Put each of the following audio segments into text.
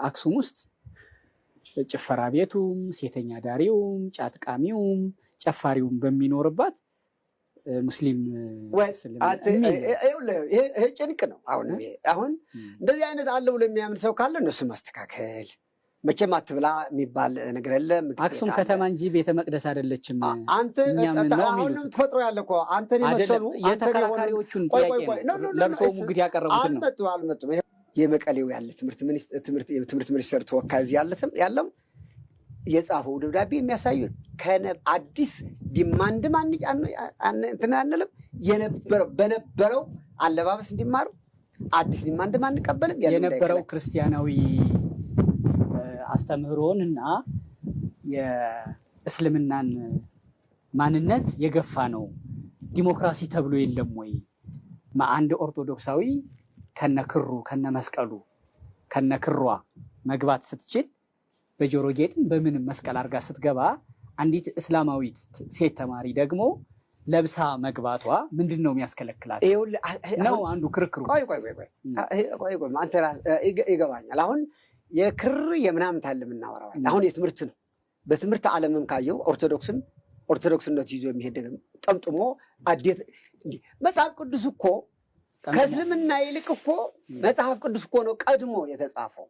አክሱም ውስጥ ጭፈራ ቤቱም ሴተኛ ዳሪውም ጫትቃሚውም ጨፋሪውም በሚኖርባት ሙስሊም ይሄ ጭንቅ ነው። አሁን እንደዚህ አይነት አለ ብሎ የሚያምን ሰው ካለ እነሱ ማስተካከል። መቼም አትብላ የሚባል ነገር የለም። አክሱም ከተማ እንጂ ቤተ መቅደስ አይደለችም። አንተ አሁንም ተፈጥሮ ያለ እኮ አንተን የመሰሉ የተከራካሪዎቹን ጥያቄ ነው ለእርስዎ ሙግት ያቀረቡትን ነው። አልመጡም። የመቀሌው ያለ ትምህርት ሚኒስቴር ተወካይ እዚህ ያለም የጻፈው ደብዳቤ የሚያሳዩን አዲስ ዲማንድ እንትን አንልም በነበረው አለባበስ እንዲማሩ አዲስ ዲማንድ አንቀበልም። የነበረው ክርስቲያናዊ አስተምህሮን እና የእስልምናን ማንነት የገፋ ነው። ዲሞክራሲ ተብሎ የለም ወይ? አንድ ኦርቶዶክሳዊ ከነክሩ ከነመስቀሉ ከነክሯ መግባት ስትችል በጆሮ ጌጥም በምንም መስቀል አድርጋ ስትገባ አንዲት እስላማዊት ሴት ተማሪ ደግሞ ለብሳ መግባቷ ምንድን ነው የሚያስከለክላት ነው አንዱ ክርክሩ። ቆይ ይገባኛል። አሁን የክር የምናምን ታለ የምናወራው አሁን የትምህርት ነው። በትምህርት ዓለምም ካየው ኦርቶዶክስነት ይዞ የሚሄድ ጠምጥሞ አዴት መጽሐፍ ቅዱስ እኮ ከእስልምና ይልቅ እኮ መጽሐፍ ቅዱስ እኮ ነው ቀድሞ የተጻፈው።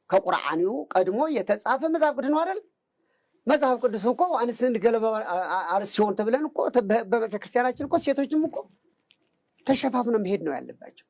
ከቁርአኒው ቀድሞ የተጻፈ መጽሐፍ ቅዱስ ነው አይደል? መጽሐፍ ቅዱስ እኮ አንስን ገለባ አርስ ሲሆን ተብለን እኮ በቤተክርስቲያናችን እኮ ሴቶችም እኮ ተሸፋፍነው መሄድ ነው ያለባቸው።